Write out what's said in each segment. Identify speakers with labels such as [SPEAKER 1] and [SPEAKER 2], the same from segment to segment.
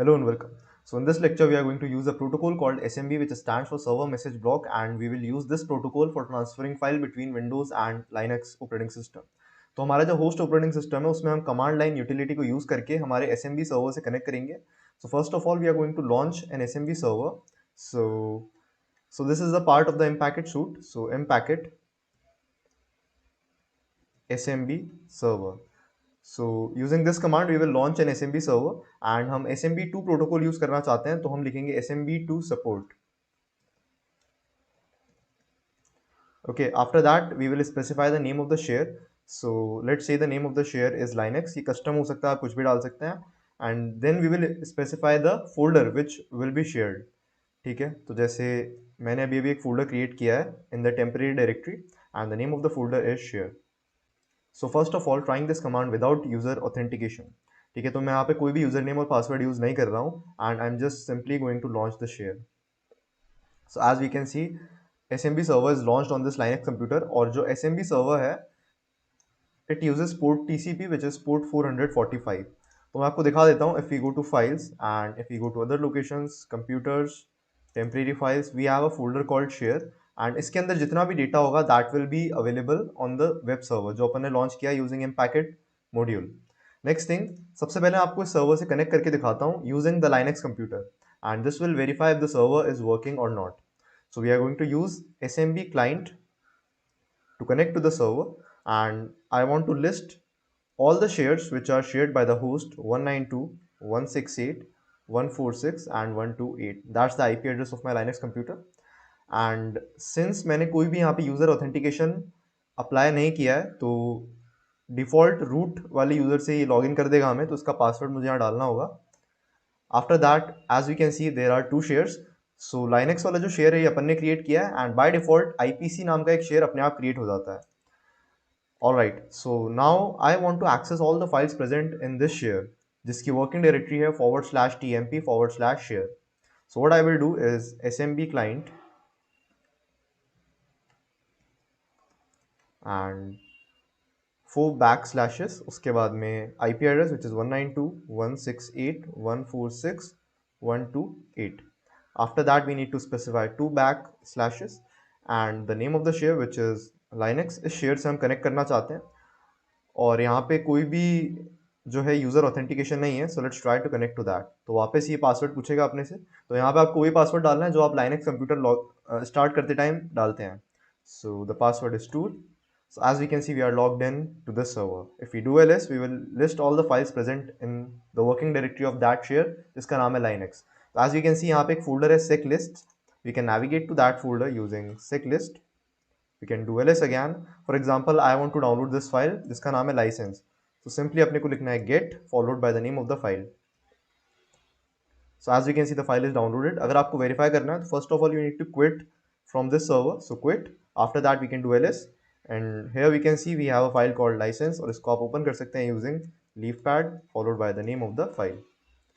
[SPEAKER 1] Hello and welcome. So in this lecture, we are going to use a protocol called SMB, which stands for Server Message Block, and we will use this protocol for transferring file between Windows and Linux operating system. तो हमारा जो host operating system है उसमें हम command line utility को use करके हमारे SMB server से कनेक्ट करेंगे. So first of all, we are going to launch an SMB server. So this is a part of the Mpacket suite. So Mpacket SMB server. So using this command we will launch an SMB server and हम SMB2 protocol use करना चाहते हैं तो हम लिखेंगे SMB2 support. Okay, after that we will specify the name of the share. So let's say the name of the share is Linux. ये custom हो सकता है, आप कुछ भी डाल सकते हैं. And then we will specify the folder which will be shared. ठीक है, तो जैसे मैंने अभी एक फोल्डर क्रिएट किया है in the temporary directory and the name of the folder is share. So first of all, trying this command without user authentication. ठीक है, तो मैं यहाँ पे कोई भी यूजर नेम और पासवर्ड यूज नहीं कर रहा हूँ and I'm just simply going to launch the share. So as we can see, SMB server is launched on this Linux computer और जो SMB server है it uses port TCP which is port 445. तो मैं आपको दिखा देता हूँ. If we go to files and if we go to other locations, computers, temporary files, we have a folder called share and इसके अंदर जितना भी डेटा होगा that will be available on the web server जो अपन ने launch किया using Mpacket module. Next thing, सबसे पहले आपको इस सर्वर से कनेक्ट करके दिखाता हूँ using the Linux computer and this will verify if the server is working or not. So we are going to use SMB client to connect to the server and I want to list all the shares which are shared by the host 192.168.146 and 128. That's the IP address of my Linux computer. And since मैंने कोई भी यहाँ पे user authentication apply नहीं किया है तो default root वाले यूज़र से ये लॉगिन कर देगा हमें, तो इसका पासवर्ड मुझे यहाँ डालना होगा. After that as we can see there are two shares. So Linux वाला जो शेयर है ये अपन ने क्रिएट किया है एंड बाय डिफॉल्ट IPC नाम का एक शेयर अपने आप क्रिएट हो जाता है. Alright, so now I want to access all the files present in this share जिसकी working directory है /tmp/share. So what I will do is SMB client and 4 backslashes, उसके बाद में IP address which is 192.168.146.128. After that we need to specify 2 backslashes and the name of the share which is Linux. इस share से हम connect करना चाहते हैं और यहाँ पे कोई भी जो है यूज़र ऑथेंटिकेशन नहीं है. So let's try to connect to that. तो वापस ये पासवर्ड पूछेगा अपने से, तो यहाँ पे आपको वही पासवर्ड डालना है जो आप लाइनेक्स कंप्यूटर लॉग स्टार्ट करते टाइम डालते हैं. So the password is tool. So as we can see, we are logged in to this server. If we do ls, we will list all the files present in the working directory of that share जिसका नाम है Linux. So as we can see, यहाँ पे एक folder है setlist. We can navigate to that folder using setlist. We can do ls again. For example, I want to download this file जिसका नाम है license. So simply अपने को लिखना है get followed by the name of the file. So as we can see, the file is downloaded. अगर आपको verify करना है तो first of all you need to quit from this server. So quit. After that we can do ls. And here we can see we have a file called license और इसको आप open कर सकते हैं using leafpad followed by the name of the file.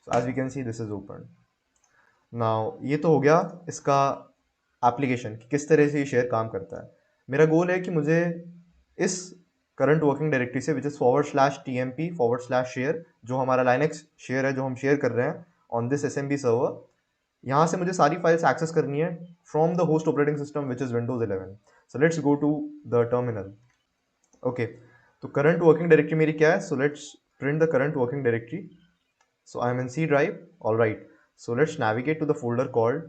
[SPEAKER 1] So as we can see, this is opened. Now ये तो हो गया इसका एप्लीकेशन कि किस तरह से ये शेयर काम करता है. मेरा गोल है कि मुझे इस करंट वर्किंग डायरेक्टरी से विच इज़ /tmp/share जो हमारा लाइनेक्स शेयर है जो हम शेयर कर रहे हैं ऑन दिस SMB सर्वर, यहाँ से मुझे सारी फाइल्स एक्सेस करनी है from the host operating system which is Windows 11. So let's go to the terminal. Okay, तो करंट वर्किंग डायरेक्टरी मेरी क्या है? So let's print the current working directory. So I am in C drive. All right, so let's navigate to the folder called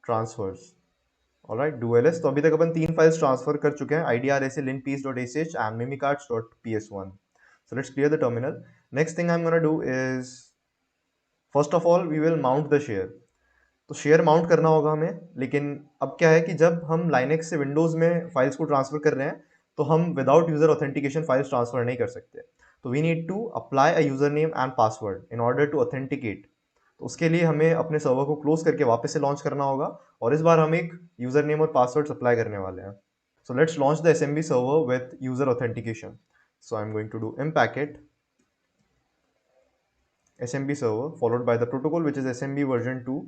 [SPEAKER 1] transfers. Alright, do ls. तो अभी तक अपन 3 files transfer कर चुके हैं, idrsa linpiece.sh and mimicards.ps1. So let's clear the terminal. Next thing I'm gonna do is first of all we will mount the share. तो share mount करना होगा हमें, लेकिन अब क्या है कि जब हम लाइनेक्स से विंडोज़ में फाइल्स को ट्रांसफर कर रहे हैं तो हम without user authentication files transfer नहीं कर सकते. तो we need to apply a user name and password in order to authenticate. तो उसके लिए हमें अपने सर्वर को क्लोज करके वापस से लॉन्च करना होगा और इस बार हम एक यूज़र नेम और पासवर्ड सप्लाई करने वाले हैं. So let's launch the SMB server with user authentication. So I am going to do Mpacket SMB server followed by the protocol which is SMB version 2.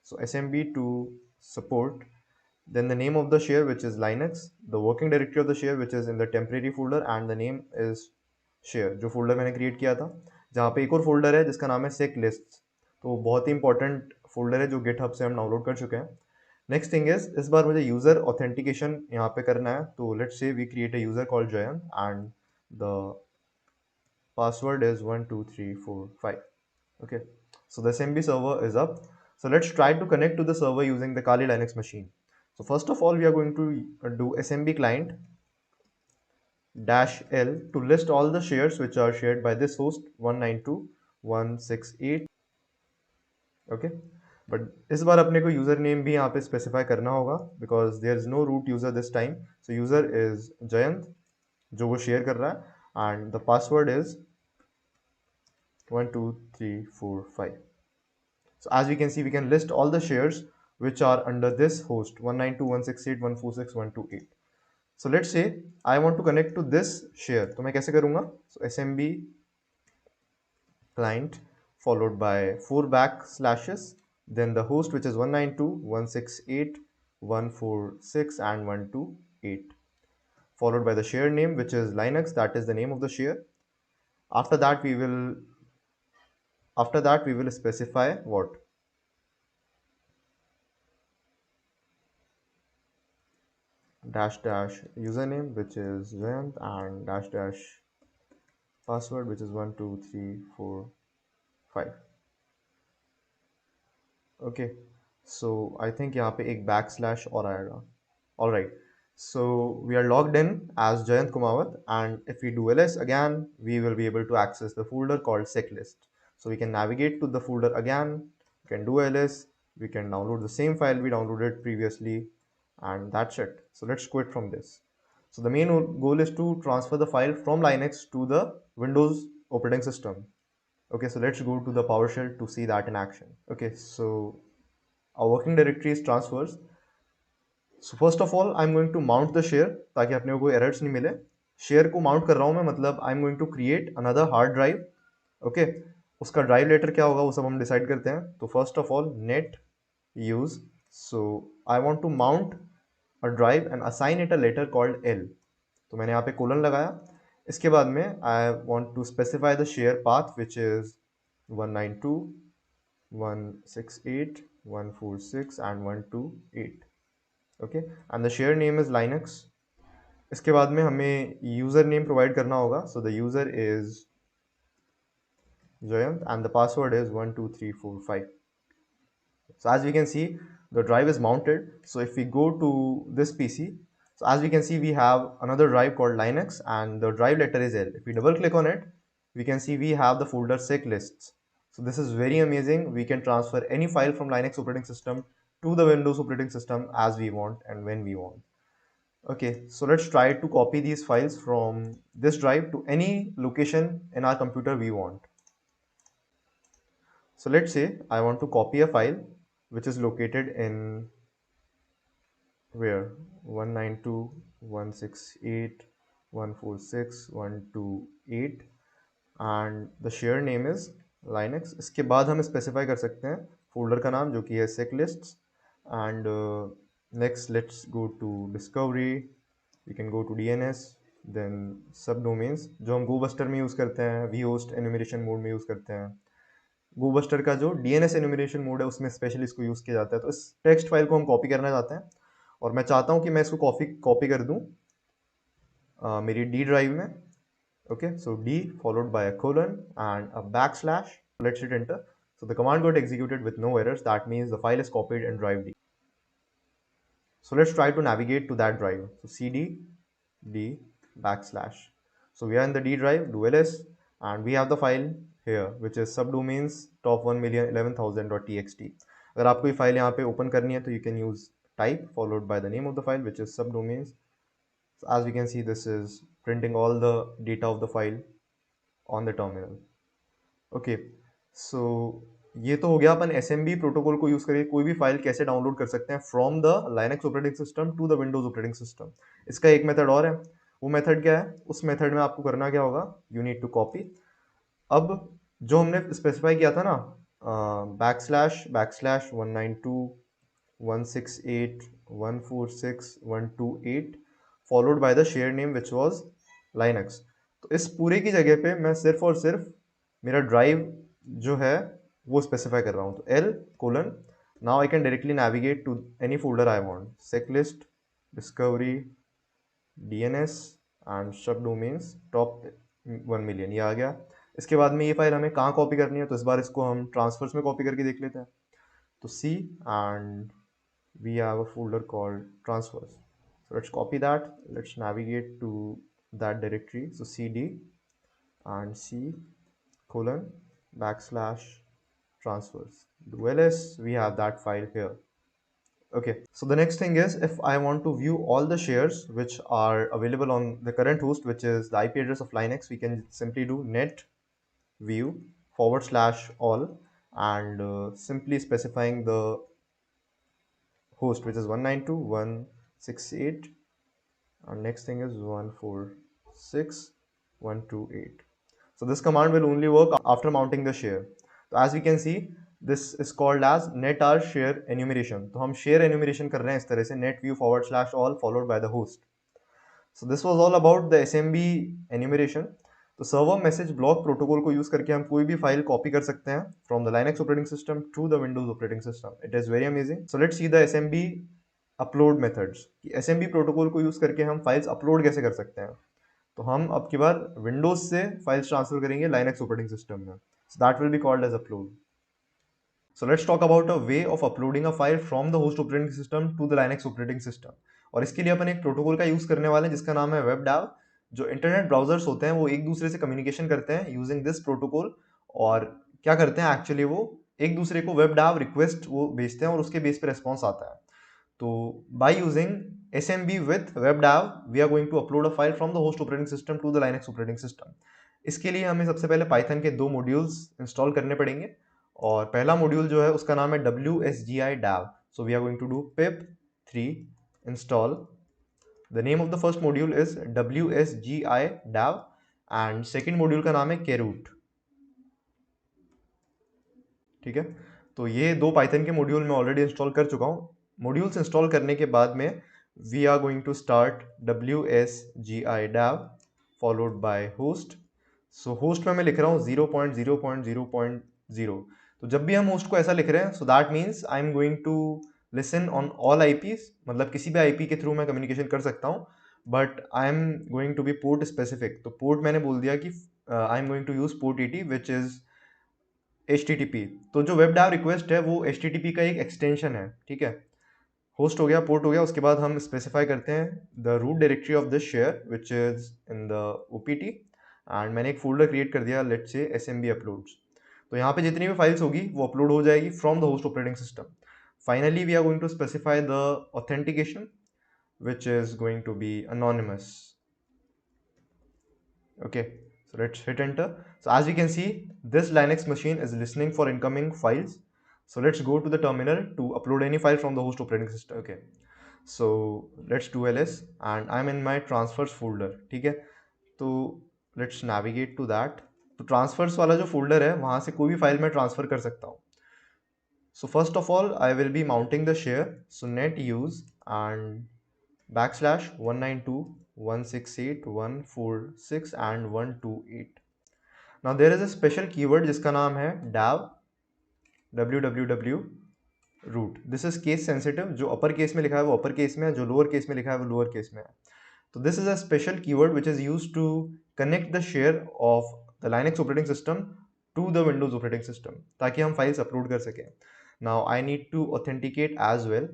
[SPEAKER 1] So SMB to support, then the name of the share which is Linux, the working directory of the share which is in the temporary folder and the name is share जो folder मैंने create किया था, जहाँ पे एक और folder है जिसका नाम है setlist. तो बहुत ही इंपॉर्टेंट फोल्डर है जो गिटहब से हम डाउनलोड कर चुके हैं। नेक्स्ट थिंग इज, इस बार मुझे यूजर ऑथेंटिकेशन यहाँ पे करना है, तो let's say we create a user called Jayant and the password is 12345. Okay, so the SMB server is up. So let's try to connect to the server using the Kali Linux machine. So first of all, we are going to do SMB client -l to list all the shares which are shared by this host 192.168. Okay, but इस बार अपने को user name भी यहाँ पे specify करना होगा because there is no root user this time. So user is Jayant जो वो शेयर कर रहा है and the password is 12345. So as we can see, we can list all the shares which are under this host 192.168.146.128. So let's say I want to connect to this share. तो मैं कैसे करूँगा? So SMB client followed by 4 backslashes, then the host which is 192.168.146 and 128, followed by the share name which is Linux, that is the name of the share. After that we will specify what? Dash dash username which is Jayant and dash dash password which is 12345. Okay, so I think यहाँ पे एक backslash और आएगा. Alright, so we are logged in as Jayant Kumawat, and if we do ls again, we will be able to access the folder called seclist. So we can navigate to the folder again, we can do ls, we can download the same file we downloaded previously, and that's it. So let's quit from this. So the main goal is to transfer the file from Linux to the Windows operating system. Okay, so let's go to the PowerShell to see that in action. Okay, so our working directory is transfers. So first of all, I'm going to mount the share ताकि अपने को कोई errors नहीं मिले. Share को mount कर रहा हूँ मैं, मतलब I'm going to create another hard drive. Okay, उसका drive letter क्या होगा वो सब हम decide करते हैं. तो first of all, net use. So I want to mount a drive and assign it a letter called L. तो मैंने यहाँ पे कोलन लगाया. इसके बाद में I want to specify the share path which is 192.168.146 and 128. Okay, and the share name is Linux. इसके बाद में हमें यूजर नेम प्रोवाइड करना होगा. So the user is Jayant and the password is 12345. So as we can see, the drive is mounted. So if we go to this PC, so as we can see, we have another drive called Linux and the drive letter is L. If we double click on it, we can see we have the folder seclists. So this is very amazing. We can transfer any file from Linux operating system to the Windows operating system as we want and when we want. Okay, so let's try to copy these files from this drive to any location in our computer we want. So let's say I want to copy a file which is located in where 192.168.146.128 and the share name is Linux. इसके बाद हम specify कर सकते हैं folder का नाम जो कि है seclists, and next let's go to discovery. We can go to DNS, then subdomains जो हम GoBuster में यूज़ करते हैं, vhost enumeration mode में यूज़ करते हैं. GoBuster का जो DNS enumeration mode है उसमें स्पेशली इसको यूज़ किया जाता है. तो इस टेक्स्ट फाइल को हम कॉपी करना चाहते हैं और मैं चाहता हूँ कि मैं इसको कॉपी कर दूँ मेरी D ड्राइव में. Okay, so D followed by a colon and a backslash. Let's hit enter. So the command got executed with no errors. That means the file is copied in drive D. So let's try to navigate to that drive. So cd d backslash. So we are in the D drive, do ls, and we have the file here which is subdomains top1,011,000.txt. अगर आपको ये file यहाँ पे open करनी है तो you can use type followed by the name of the file which is subdomains. So as we can see, this is printing all the data of the file on the terminal. Okay, so ये तो हो गया अपन SMB protocol को use करके कोई भी file कैसे डाउनलोड कर सकते हैं from the Linux operating system to the Windows operating system. इसका एक मेथड और है. वो मेथड क्या है? उस मेथड में आपको करना क्या होगा? You need to copy. अब जो हमने स्पेसिफाई किया था ना backslash 192.168.146.128 followed by the share name which was Linux. तो इस पूरे की जगह पे मैं सिर्फ और सिर्फ मेरा ड्राइव जो है वो स्पेसिफाई कर रहा हूँ। तो L:, now I can directly navigate to any folder I want, SecLists, discovery, DNS and subdomains top 1 million, ये आ गया। इसके बाद में ये फाइल हमें कहाँ कॉपी करनी है, तो इस बार इसको हम ट्रांसफर्स में कॉपी करके देख लेते हैं। तो C and we have a folder called transfers. So let's copy that. Let's navigate to that directory. So cd and c:\transfers. Do ls, we have that file here. Okay, so the next thing is, if I want to view all the shares which are available on the current host, which is the IP address of Linux, we can simply do net view /all and simply specifying the host, which is 192.168, and next thing is 146.128. So this command will only work after mounting the share. So as we can see, this is called as netar share enumeration. तो हम share enumeration कर रहे हैं इस तरह से, net view /all followed by the host. So this was all about the SMB enumeration. तो server message block protocol को यूज करके हम कोई भी फाइल कॉपी कर सकते हैं from the Linux operating system to the Windows operating system. It is very amazing. So let's see the SMB upload methods. SMB protocol को यूज करके हम फाइल्स अपलोड कैसे कर सकते हैं. तो हम अब की बार विंडोज से फाइल्स ट्रांसफर करेंगे लाइनक्स ऑपरेटिंग सिस्टम में. So that will be called as upload. So let's talk about a way of uploading a file from the host operating system to the Linux operating system. और इसके लिए अपन एक protocol का use करने वाले हैं जिसका नाम है WebDAV. जो इंटरनेट ब्राउजर्स होते हैं वो एक दूसरे से कम्युनिकेशन करते हैं यूजिंग दिस प्रोटोकॉल. और क्या करते हैं एक्चुअली, वो एक दूसरे को WebDAV रिक्वेस्ट वो भेजते हैं और उसके बेस पे रेस्पॉन्स आता है. तो by using SMB with WebDAV we are going to upload a file from the host operating system to the Linux operating system. इसके लिए हमें सबसे पहले पाइथन के 2 मॉड्यूल्स इंस्टॉल करने पड़ेंगे. और पहला मॉड्यूल जो है उसका नाम है WSGI DAV. So we are going to do pip3 install. The name of the first module is WSGI DAV and second module का नाम है Keroot. ठीक है, तो ये 2 पाइथन के मॉड्यूल मैं ऑलरेडी इंस्टॉल कर चुका हूँ. मॉड्यूल्स इंस्टॉल करने के बाद में we are going to start WSGI DAV followed by host. So host में मैं लिख रहा हूँ 0.0.0.0. तो जब भी हम होस्ट को ऐसा लिख रहे हैं, so that means I am going to listen on all IPs. मतलब किसी भी IP के थ्रू मैं कम्युनिकेशन कर सकता हूँ, but I am going to be port specific. तो पोर्ट मैंने बोल दिया कि I am going to use port 80 which is HTTP. तो जो WebDAV रिक्वेस्ट है वो HTTP का एक एक्सटेंशन है. ठीक है, होस्ट हो गया, पोर्ट हो गया. उसके बाद हम स्पेसिफाई करते हैं the root directory of this share which is in the OPT. And मैंने एक फोल्डर क्रिएट कर दिया, लेट्स से SMB अपलोड्स. तो यहाँ पे जितनी भी फाइल्स होगी वो अपलोड हो जाएगी from the host operating system. Finally we are going to specify the authentication which is going to be anonymous. Okay, so let's hit enter. So as we can see, this Linux machine is listening for incoming files. So let's go to the terminal to upload any file from the host operating system. Okay, so let's do ls and I'm in my transfers folder. ठीक है, तो let's navigate to that. तो transfers वाला जो folder है वहाँ से कोई भी फाइल मैं ट्रांसफर कर सकता हूँ. So first of all, I will be mounting the share. So net use and /192.168.146 and 128. Now there is a special keyword जिसका नाम है dav www root. This is case sensitive. जो अपर केस में लिखा है वो अपर केस में है, जो लोअर केस में लिखा है वो लोअर केस में है. तो this is a special keyword which is used to connect the share of the Linux operating system to the Windows operating system ताकि हम फाइल्स अपलोड कर सकें. Now I need to authenticate as well.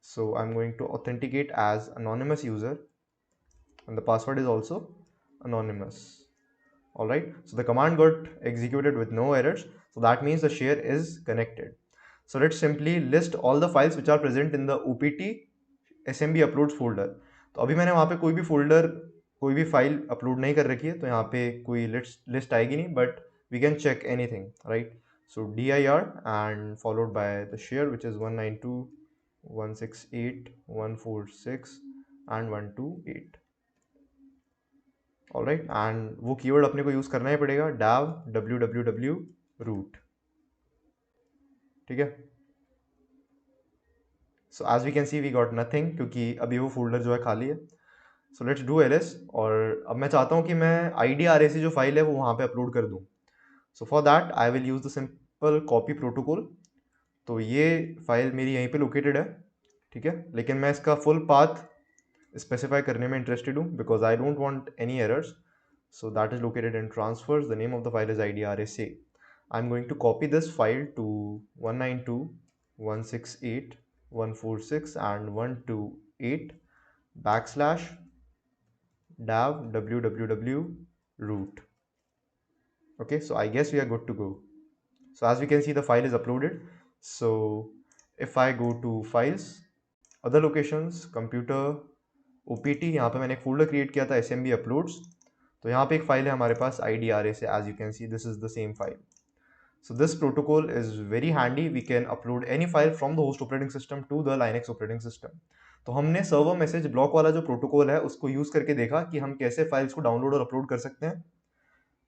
[SPEAKER 1] So I'm going to authenticate as anonymous user and the password is also anonymous. Alright, so the command got executed with no errors. So that means the share is connected. So let's simply list all the files which are present in the OPT SMB uploads folder. तो अभी मैंने वहाँ पे कोई भी folder कोई भी file upload नहीं कर रखी है, तो यहाँ पे कोई लिस्ट आएगी नहीं, but we can check anything, right. So dir and followed by the share which is 192.168.146 and 128. Alright, and वो कीवर्ड अपने को यूज करना ही पड़ेगा, dav www root. ठीक है, so as we can see we got nothing क्योंकि अभी वो फोल्डर जो है खाली है. So let's do ls. और अब मैं चाहता हूँ कि मैं IDRAC जो फाइल है वो वहाँ पे अपलोड कर दूँ. So for that I will use the simple copy protocol. तो ये फाइल मेरी यहीं पे लोकेटेड है, ठीक है, लेकिन मैं इसका फुल पाथ स्पेसिफाई करने में इंटरेस्टेड हूँ because I don't want any errors. So that is located in transfers. The name of the file is IDRSA. I'm going to copy this file to 192.168.146 and 128 backslash dav www root. Okay, so I guess we are good to go. So as we can see, the file is uploaded. So if I go to files, other locations, computer, OPT, यहाँ पे मैंने एक folder create किया था SMB uploads। तो यहाँ पे एक फाइल है हमारे पास IDRA से, as you can see this is the same file. So this protocol is very handy. We can upload any file from the host operating system to the Linux operating system. तो हमने server message block वाला जो protocol है उसको use करके देखा कि हम कैसे फाइल्स को डाउनलोड और अपलोड कर सकते हैं।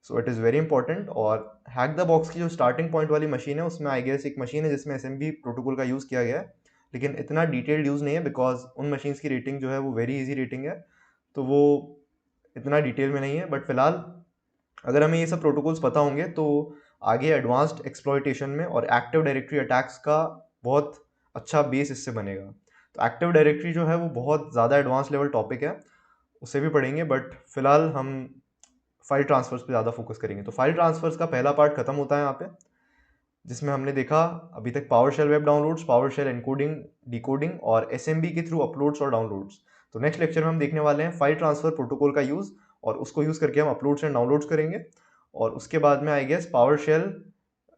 [SPEAKER 1] So it is very important. और हैक द बॉक्स की जो स्टार्टिंग पॉइंट वाली मशीन है उसमें आई गेस एक मशीन है जिसमें SMB प्रोटोकॉल का यूज़ किया गया है, लेकिन इतना डिटेल्ड यूज़ नहीं है बिकॉज उन मशीन्स की रेटिंग जो है वो वेरी इजी रेटिंग है, तो वो इतना डिटेल में नहीं है। बट फिलहाल अगर हमें ये सब प्रोटोकॉल्स पता होंगे तो आगे एडवांस्ड एक्सप्लॉयटेशन में और एक्टिव डायरेक्टरी अटैक्स का बहुत अच्छा बेस इससे बनेगा। तो एक्टिव डायरेक्टरी जो है वो बहुत ज़्यादा एडवांस लेवल टॉपिक है, उससे भी पढ़ेंगे, बट फिलहाल हम फाइल ट्रांसफर्स पे ज़्यादा फोकस करेंगे। तो फाइल ट्रांसफर्स का पहला पार्ट खत्म होता है यहाँ पे, जिसमें हमने देखा अभी तक PowerShell web downloads, PowerShell encoding decoding और SMB के थ्रू अपलोड्स और डाउनलोड्स। तो नेक्स्ट लेक्चर में हम देखने वाले हैं फाइल ट्रांसफर प्रोटोकॉल का यूज़, और उसको यूज़ करके हम अपलोड्स एंड डाउनलोड्स करेंगे। और उसके बाद में आई गेस पावरशेल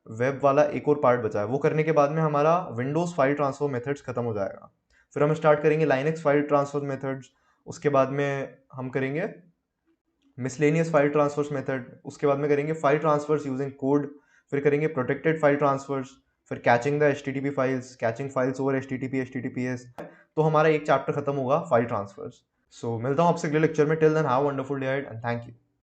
[SPEAKER 1] वेब वाला एक और पार्ट बचा है, वो करने के बाद में हमारा विंडोज़ फाइल ट्रांसफर मेथड्स खत्म हो जाएगा। फिर हम स्टार्ट करेंगे लाइनक्स फाइल ट्रांसफर मेथड्स, उसके बाद में हम करेंगे मिसलेनियस फाइल ट्रांसफर्स मेथड, उसके बाद में करेंगे फाइल ट्रांसफर्स यूजिंग कोड, फिर करेंगे प्रोटेक्टेड फाइल ट्रांसफर्स, फिर catching the HTTP files, catching files over HTTP HTTPS। तो हमारा एक चैप्टर खत्म होगा फाइल ट्रांसफर्स। सो मिलता हूँ आपसे अगले लेक्चर में। Till then have wonderful day and thank you.